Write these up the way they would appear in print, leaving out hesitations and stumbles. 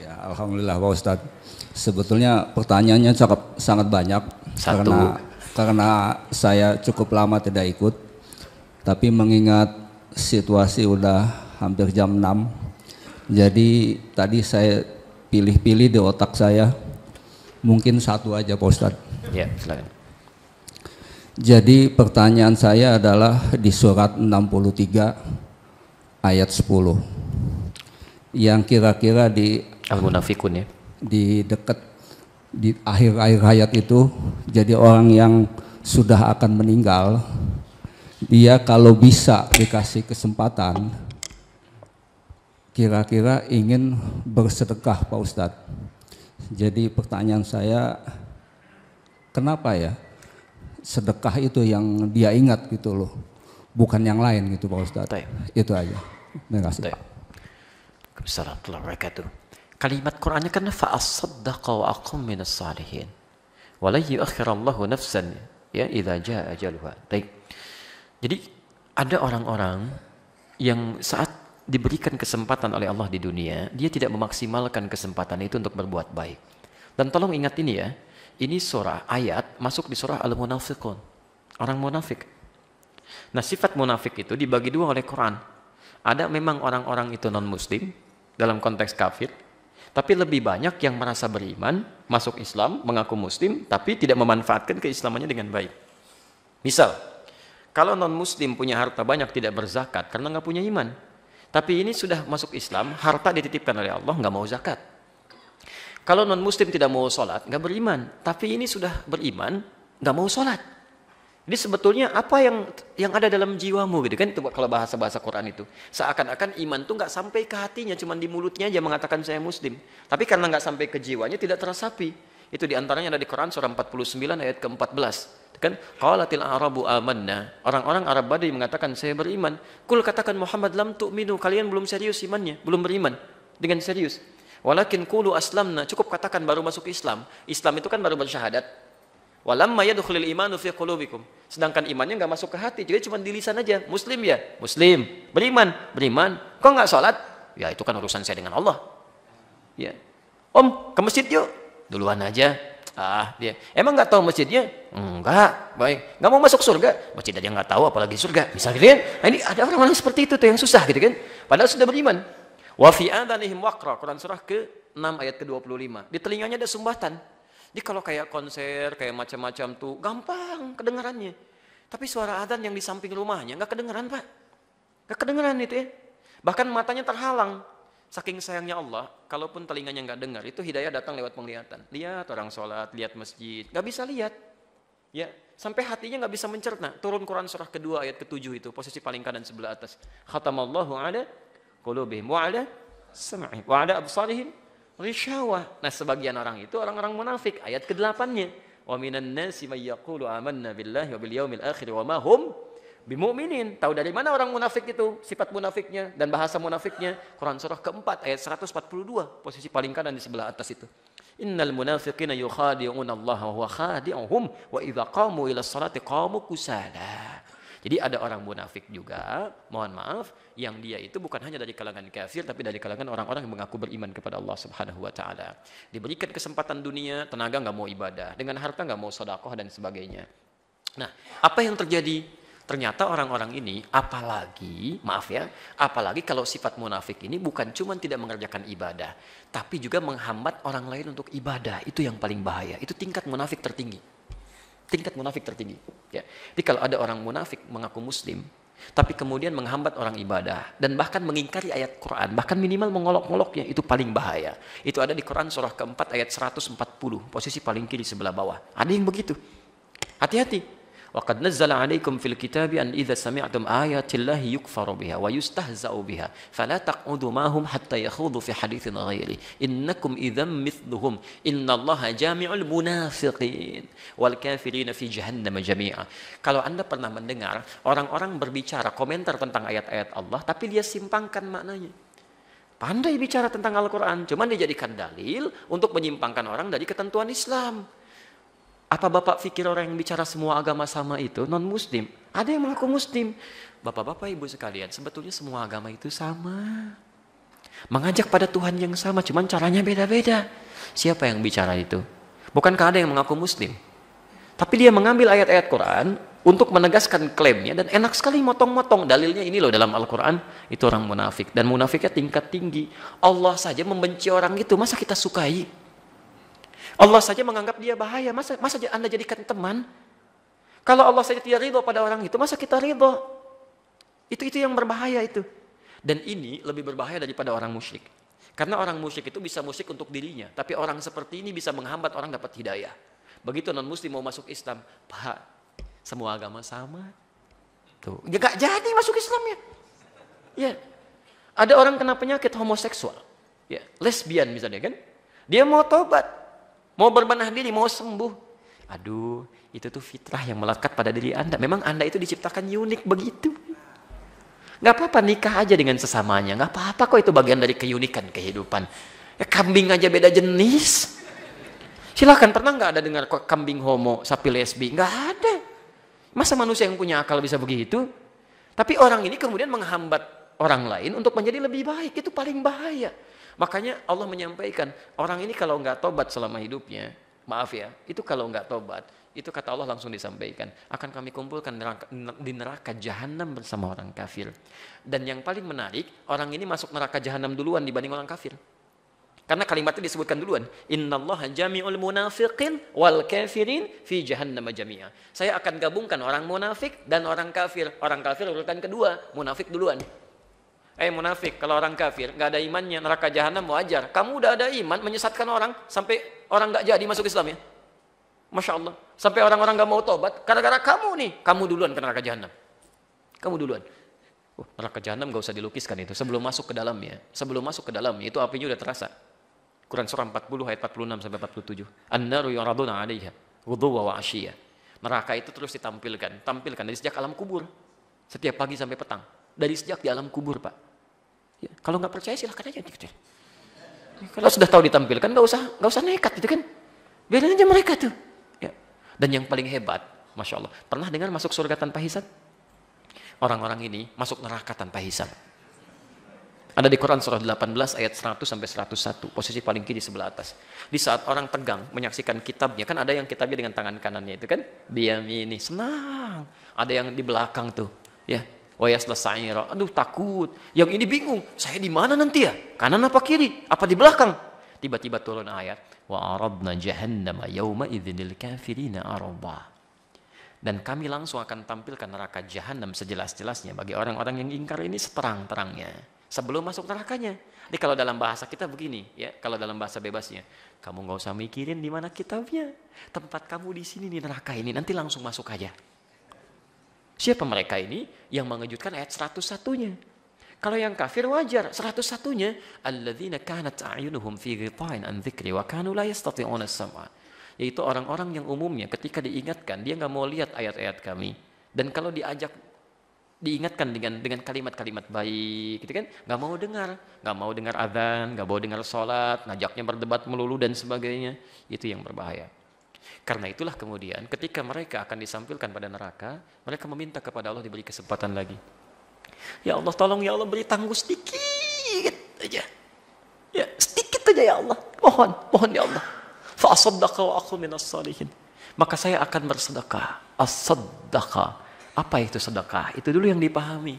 Ya, alhamdulillah Pak Ustadz. Sebetulnya pertanyaannya sangat banyak karena saya cukup lama tidak ikut. Tapi mengingat situasi udah hampir jam 6, jadi tadi saya pilih-pilih di otak saya, mungkin satu aja Pak Ustadz. Ya, silakan. Jadi pertanyaan saya adalah di surat 63 ayat 10. Yang kira-kira di Al-Munafikun ya. Di dekat di akhir-akhir hayat itu, jadi orang yang sudah akan meninggal, dia kalau bisa dikasih kesempatan, kira-kira ingin bersedekah Pak Ustadz. Jadi pertanyaan saya, kenapa ya sedekah itu yang dia ingat gitu loh, bukan yang lain gitu Pak Ustadz. Itu aja. Terima kasih. Assalamualaikum warahmatullahi wabarakatuh. Kalimat Qur'annya kan fa'as-saddaqa wa aqam minas salihin. Wa la yu'akhirallahu nafsan ya idza jaa ajaluha. Baik. Jadi ada orang-orang yang saat diberikan kesempatan oleh Allah di dunia, dia tidak memaksimalkan kesempatan itu untuk berbuat baik. Dan tolong ingat ini ya, ini surah ayat masuk di surah Al-Munafiqun. Orang munafik. Nah, sifat munafik itu dibagi dua oleh Quran. Ada memang orang-orang itu non-muslim dalam konteks kafir, tapi lebih banyak yang merasa beriman, masuk Islam, mengaku muslim, tapi tidak memanfaatkan keislamannya dengan baik. Misal, kalau non-muslim punya harta banyak tidak berzakat karena nggak punya iman. Tapi ini sudah masuk Islam, harta dititipkan oleh Allah, nggak mau zakat. Kalau non-muslim tidak mau sholat, nggak beriman. Tapi ini sudah beriman, nggak mau sholat. Jadi sebetulnya apa yang ada dalam jiwamu gitu kan, itu kalau bahasa Quran itu seakan-akan iman tuh nggak sampai ke hatinya, cuma di mulutnya aja mengatakan saya muslim, tapi karena nggak sampai ke jiwanya tidak teresapi. Itu diantaranya ada di Quran surah 49 ayat ke-14 kan, qalatil a'rabu amanna, orang-orang Arab Badui mengatakan saya beriman. Kul, katakan Muhammad, lam tu'minu, kalian belum serius imannya, belum beriman dengan serius. Walakin qulu aslamna, cukup katakan baru masuk Islam. Islam itu kan baru bersyahadat. Walamma yadkhulul imanu fi qulubikum, sedangkan imannya nggak masuk ke hati, jadi cuma di lisan aja. Muslim ya, muslim. Beriman, beriman. Kok nggak sholat? Ya itu kan urusan saya dengan Allah. Ya, Om ke masjid yuk, duluan aja. Dia emang nggak tahu masjidnya? Enggak, baik. Nggak mau masuk surga? Masjid aja nggak tahu, apalagi surga. Misal gitu kan? Nah, ini ada orang-orang seperti itu tuh yang susah gitu kan? Padahal sudah beriman. Wa fi adanihim waqra, Quran surah ke-6 ayat ke-25. Di telinganya ada sumbatan. Jadi kalau kayak konser, kayak macam-macam tuh gampang kedengarannya. Tapi suara adzan yang di samping rumahnya nggak kedengaran Pak. Nggak kedengaran itu ya. Bahkan matanya terhalang. Saking sayangnya Allah, kalaupun telinganya nggak dengar, itu hidayah datang lewat penglihatan. Lihat orang sholat, lihat masjid, nggak bisa lihat. Ya, sampai hatinya nggak bisa mencerna. Turun Quran surah kedua ayat ke-7 itu, posisi paling kanan sebelah atas. Khatamallahu ala qulubihim wa ala sam'ihim wa ala absarihim rishawah. Nah, sebagian orang itu orang-orang munafik. Ayat ke-8-nya. Wa minan nasi may yaqulu amanna billahi wa bil yaumil akhir wa ma hum bimu'minin. Tahu dari mana orang munafik itu? Sifat munafiknya dan bahasa munafiknya. Quran surah ke-4 ayat 142, posisi paling kanan di sebelah atas itu. Innal munafiqina yukhadi'una Allah wa huwa khadi'uhum wa idza qamu ila sholati qamu kusala. Jadi ada orang munafik juga, mohon maaf, yang dia itu bukan hanya dari kalangan kafir, tapi dari kalangan orang-orang yang mengaku beriman kepada Allah Subhanahu wa taala. Diberikan kesempatan dunia, tenaga nggak mau ibadah, dengan harta nggak mau sedekah dan sebagainya. Nah, apa yang terjadi? Ternyata orang-orang ini, apalagi kalau sifat munafik ini bukan cuma tidak mengerjakan ibadah, tapi juga menghambat orang lain untuk ibadah. Itu yang paling bahaya. Itu tingkat munafik tertinggi. Tingkat munafik tertinggi. Ya. Jadi kalau ada orang munafik mengaku muslim, tapi kemudian menghambat orang ibadah dan bahkan mengingkari ayat Quran, bahkan minimal mengolok-oloknya, itu paling bahaya. Itu ada di Quran surah ke-4 ayat 140, posisi paling kiri sebelah bawah. Ada yang begitu. Hati-hati. Wa qad nazzala 'alaikum fil kitabi an idza sami'tum ayatillahi yukfaru biha wa yustahza'u biha fala taq'udu ma'hum hatta yakhudhu fi haditsin ghairi innakum idzam mithluhum innallaha jami'ul munafiqin wal kafirina fi jahannam jami'a. Kalau Anda pernah mendengar orang-orang berbicara komentar tentang ayat-ayat Allah tapi dia simpangkan maknanya. Pandai bicara tentang Al-Qur'an, cuman dijadikan dalil untuk menyimpangkan orang dari ketentuan Islam. Apa Bapak pikir orang yang bicara semua agama sama itu non-muslim? Ada yang mengaku muslim. Bapak-bapak, ibu sekalian, sebetulnya semua agama itu sama. Mengajak pada Tuhan yang sama, cuman caranya beda-beda. Siapa yang bicara itu? Bukankah ada yang mengaku muslim? Tapi dia mengambil ayat-ayat Quran untuk menegaskan klaimnya, dan enak sekali motong-motong. Dalilnya ini loh dalam Al-Quran, itu orang munafik. Dan munafiknya tingkat tinggi. Allah saja membenci orang itu, masa kita sukai? Allah saja menganggap dia bahaya, masa Anda jadikan teman? Kalau Allah saja tidak ridho pada orang itu, masa kita ridho? Itu yang berbahaya itu. Dan ini lebih berbahaya daripada orang musyrik. Karena orang musyrik itu bisa musyrik untuk dirinya, tapi orang seperti ini bisa menghambat orang dapat hidayah. Begitu non muslim mau masuk Islam, Pak, semua agama sama. Tuh, ya gak jadi masuk Islam ya. Ya. Ada orang kena penyakit homoseksual, ya, lesbian misalnya kan. Dia mau tobat, mau berbenah diri, mau sembuh. Aduh, itu tuh fitrah yang melekat pada diri Anda. Memang Anda itu diciptakan unik begitu. Gak apa-apa nikah aja dengan sesamanya, gak apa-apa kok, itu bagian dari keunikan kehidupan. Ya, kambing aja beda jenis. Silahkan, pernah gak ada dengar kok kambing homo, sapi lesbi? Gak ada. Masa manusia yang punya akal bisa begitu? Tapi orang ini kemudian menghambat orang lain untuk menjadi lebih baik, itu paling bahaya. Makanya Allah menyampaikan, orang ini kalau gak tobat selama hidupnya, maaf ya, itu kalau gak tobat, itu kata Allah langsung disampaikan, akan kami kumpulkan di neraka jahanam bersama orang kafir. Dan yang paling menarik, orang ini masuk neraka jahanam duluan dibanding orang kafir. Karena kalimatnya disebutkan duluan, innallaha jami'ul munafiqin wal kafirin fi jahannam jami'a. Saya akan gabungkan orang munafik dan orang kafir. Orang kafir urutan kedua, munafik duluan. Munafik, kalau orang kafir nggak ada imannya, neraka jahanam wajar. Kamu udah ada iman, menyesatkan orang sampai orang nggak jadi masuk Islam ya. Masya Allah, sampai orang-orang gak mau tobat, gara-gara kamu nih, kamu duluan ke neraka jahanam. Kamu duluan. Neraka jahanam gak usah dilukiskan itu, sebelum masuk ke dalamnya. Sebelum masuk ke dalamnya, itu apinya udah terasa. Quran surah 40 ayat 46 sampai 47. An-naru yuraduna 'alaiha ghuduwwan wa 'ashiyya. Neraka itu terus ditampilkan dari sejak alam kubur. Setiap pagi sampai petang. Dari sejak di alam kubur, Pak. Ya, kalau nggak percaya silahkan aja. Kalau sudah tahu ditampilkan, nggak usah nekat gitu kan. Biarin aja mereka tuh. Dan yang paling hebat, Masya Allah, pernah dengar masuk surga tanpa hisab? Orang-orang ini masuk neraka tanpa hisab. Ada di Quran surah 18 ayat 100 sampai 101, posisi paling kiri sebelah atas. Di saat orang tegang menyaksikan kitabnya, kan ada yang kitabnya dengan tangan kanannya itu kan, diam ini senang. Ada yang di belakang tuh, ya. Wayaslasa'ira, aduh takut. Yang ini bingung, saya di mana nanti ya? Kanan apa kiri? Apa di belakang? Tiba-tiba turun ayat, wa aradna jahannama yawma idzinil kafirina arada. Dan kami langsung akan tampilkan neraka jahanam sejelas-jelasnya bagi orang-orang yang ingkar ini seterang-terangnya sebelum masuk nerakanya. Jadi kalau dalam bahasa kita begini, ya, kalau dalam bahasa bebasnya, kamu nggak usah mikirin di mana kitabnya. Tempat kamu di sini di neraka ini, nanti langsung masuk aja. Siapa mereka ini? Yang mengejutkan ayat 101-nya. Kalau yang kafir wajar, 101-nya alladzina kanat a'yunuhum fi ghita'in an dzikri wa kanu la yastati'una as-sam'a. Yaitu orang-orang yang umumnya ketika diingatkan dia enggak mau lihat ayat-ayat kami. Dan kalau diingatkan dengan kalimat-kalimat baik, gitu kan? Enggak mau dengar azan, enggak mau dengar salat, ngajaknya berdebat melulu dan sebagainya. Itu yang berbahaya. Karena itulah kemudian ketika mereka akan disampilkan pada neraka, mereka meminta kepada Allah diberi kesempatan lagi. Ya Allah, tolong ya Allah, beri tangguh sedikit aja. Ya, sedikit aja ya Allah. Mohon ya Allah. Fa asaddaqa wa aqum minas salihin. Maka saya akan bersedekah. As-saddaqa. Apa itu sedekah? Itu dulu yang dipahami.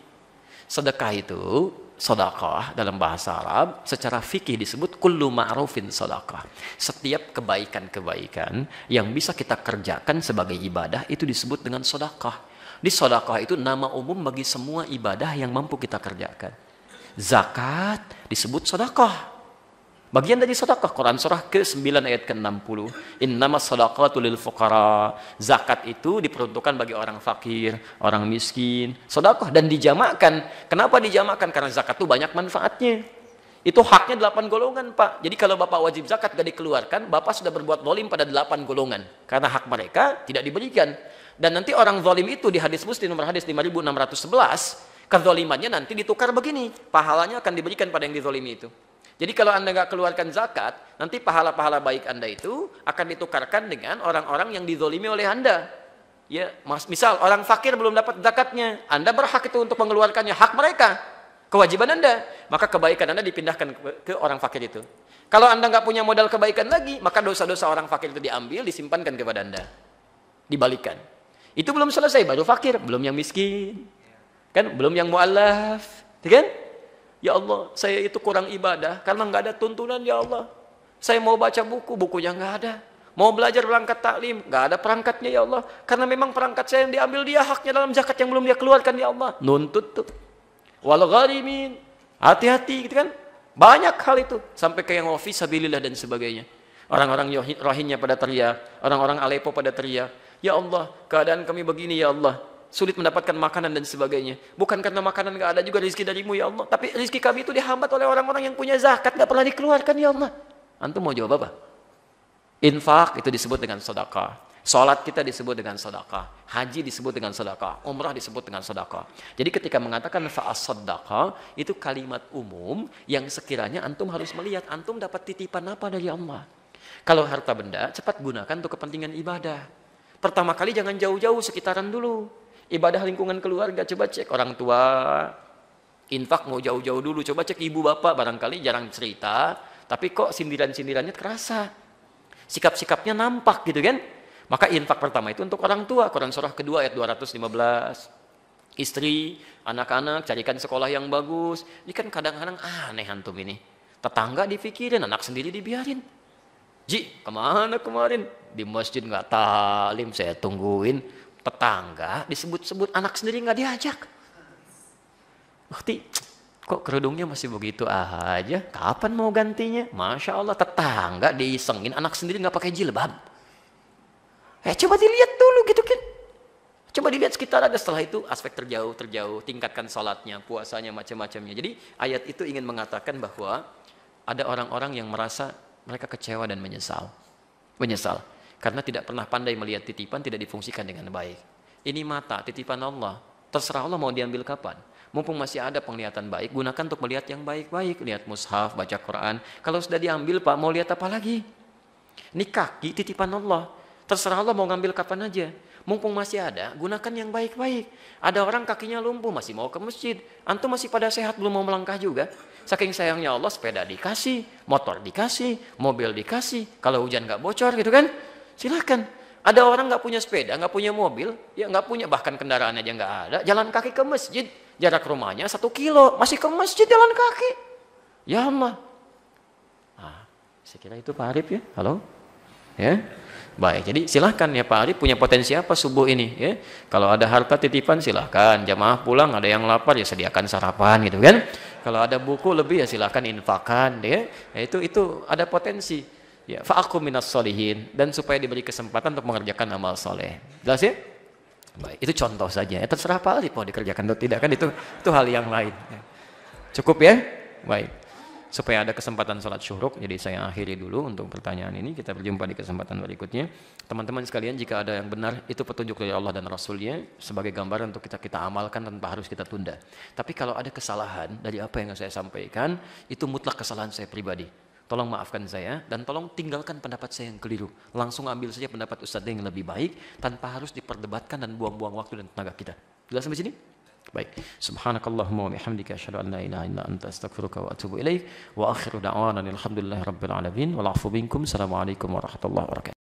Sedekah itu, sedekah dalam bahasa Arab secara fikih disebut kullu ma'rufin sedekah. Setiap kebaikan-kebaikan yang bisa kita kerjakan sebagai ibadah itu disebut dengan sedekah. Di sedekah itu nama umum bagi semua ibadah yang mampu kita kerjakan. Zakat disebut sedekah. Bagian dari sedekah. Quran surah ke-9 ayat ke-60. Innamas shadaqatu lil fuqara. Zakat itu diperuntukkan bagi orang fakir, orang miskin. Sedekah dan dijamakkan. Kenapa dijamakkan? Karena zakat itu banyak manfaatnya. Itu haknya 8 golongan, Pak. Jadi kalau Bapak wajib zakat gak dikeluarkan, Bapak sudah berbuat zalim pada 8 golongan. Karena hak mereka tidak diberikan. Dan nanti orang zalim itu di hadis Muslim nomor hadis 5611, kezalimannya nanti ditukar begini. Pahalanya akan diberikan pada yang dizalimi itu. Jadi kalau Anda nggak keluarkan zakat, nanti pahala-pahala baik Anda itu akan ditukarkan dengan orang-orang yang dizalimi oleh Anda. Ya, misal orang fakir belum dapat zakatnya, Anda berhak itu untuk mengeluarkannya, hak mereka. kewajiban Anda. Maka kebaikan Anda dipindahkan ke orang fakir itu. Kalau Anda nggak punya modal kebaikan lagi, maka dosa-dosa orang fakir itu diambil, disimpankan kepada Anda. Dibalikan. Itu belum selesai, baru fakir, belum yang miskin. Kan? Belum yang mu'allaf. Kan? Ya Allah, saya itu kurang ibadah karena nggak ada tuntunan, ya Allah. Saya mau baca buku, bukunya nggak ada. Mau belajar perangkat taklim, nggak ada perangkatnya, ya Allah. Karena memang perangkat saya yang diambil dia, haknya dalam zakat yang belum dia keluarkan, ya Allah. Nuntut tuh. Wal gharimin. Hati-hati, gitu kan? Banyak hal itu. Sampai ke yang wafi sabilillah dan sebagainya. Orang-orang Rohingya pada teriak. Orang-orang Aleppo pada teriak. Ya Allah, keadaan kami begini, ya Allah. Sulit mendapatkan makanan dan sebagainya. Bukan karena makanan nggak ada juga rezeki darimu, ya Allah. Tapi rezeki kami itu dihambat oleh orang-orang yang punya zakat. Nggak pernah dikeluarkan, ya Allah. Antum mau jawab apa? Infak itu disebut dengan sedekah. Salat kita disebut dengan sedekah. Haji disebut dengan sedekah. Umrah disebut dengan sedekah. Jadi ketika mengatakan fa'as-sedekah, itu kalimat umum yang sekiranya antum harus melihat antum dapat titipan apa dari Allah. Kalau harta benda, cepat gunakan untuk kepentingan ibadah. Pertama kali jangan jauh-jauh, sekitaran dulu. Ibadah lingkungan keluarga, coba cek orang tua. Infak mau jauh-jauh dulu, coba cek ibu bapak, barangkali jarang cerita. Tapi kok sindiran-sindirannya terasa. Sikap-sikapnya nampak gitu kan. Maka infak pertama itu untuk orang tua. Quran surah kedua ayat 215. Istri, anak-anak, carikan sekolah yang bagus. Ini kan kadang-kadang aneh antum ini. Tetangga dipikirin, anak sendiri dibiarin. Ji, kemana kemarin? Di masjid nggak talim, saya tungguin. Tetangga disebut-sebut, anak sendiri nggak diajak. Bukti, kok kerudungnya masih begitu aja? Kapan mau gantinya? Masya Allah, tetangga diisengin, anak sendiri nggak pakai jilbab. Coba dilihat dulu gitu kan. Coba dilihat sekitar ada, setelah itu aspek terjauh, tingkatkan salatnya, puasanya, macam-macamnya. Jadi ayat itu ingin mengatakan bahwa ada orang-orang yang merasa mereka kecewa dan menyesal. Menyesal karena tidak pernah pandai melihat titipan, tidak difungsikan dengan baik. Ini mata, titipan Allah. Terserah Allah mau diambil kapan. Mumpung masih ada penglihatan baik, gunakan untuk melihat yang baik-baik. Lihat mushaf, baca Quran. Kalau sudah diambil, Pak, mau lihat apa lagi? Ini kaki, titipan Allah. Terserah Allah mau ngambil kapan aja. Mumpung masih ada, gunakan yang baik-baik. Ada orang kakinya lumpuh, masih mau ke masjid. Antum masih pada sehat, belum mau melangkah juga. Saking sayangnya Allah, sepeda dikasih, motor dikasih, mobil dikasih. Kalau hujan nggak bocor gitu kan, silakan. Ada orang nggak punya sepeda, nggak punya mobil, ya nggak punya, bahkan kendaraan aja nggak ada. Jalan kaki ke masjid, jarak rumahnya 1 kilo, masih ke masjid jalan kaki. Ya Allah. Nah, saya kira itu Pak Arif ya. Halo? Ya. Baik, jadi silahkan ya Pak Arif, punya potensi apa subuh ini ya. Kalau ada harta titipan silahkan, jamaah pulang ada yang lapar ya sediakan sarapan gitu kan. Kalau ada buku lebih ya silahkan infakkan ya. Itu ada potensi. Ya, fa'akum minas sholihin, dan supaya diberi kesempatan untuk mengerjakan amal soleh. Jelas ya? Baik, itu contoh saja. Terserah Pak Arif mau dikerjakan atau tidak kan, itu hal yang lain. Cukup ya? Baik. Supaya ada kesempatan sholat syuruk, jadi saya akhiri dulu untuk pertanyaan ini. Kita berjumpa di kesempatan berikutnya. Teman-teman sekalian, jika ada yang benar, itu petunjuk dari Allah dan Rasulnya sebagai gambaran untuk kita amalkan tanpa harus kita tunda. Tapi kalau ada kesalahan dari apa yang saya sampaikan, itu mutlak kesalahan saya pribadi. Tolong maafkan saya, dan tolong tinggalkan pendapat saya yang keliru. Langsung ambil saja pendapat Ustadz yang lebih baik, tanpa harus diperdebatkan dan buang-buang waktu dan tenaga kita. Jelas sampai sini? Baik. Subhanakallahumma wa bihamdika asyhadu an la ilaha illa anta astaghfiruka wa atubu ilaik. Wa akhiru da'wana alhamdulillahi rabbil alamin. Wal 'afwu minkum. Assalamualaikum warahmatullahi wabarakatuh.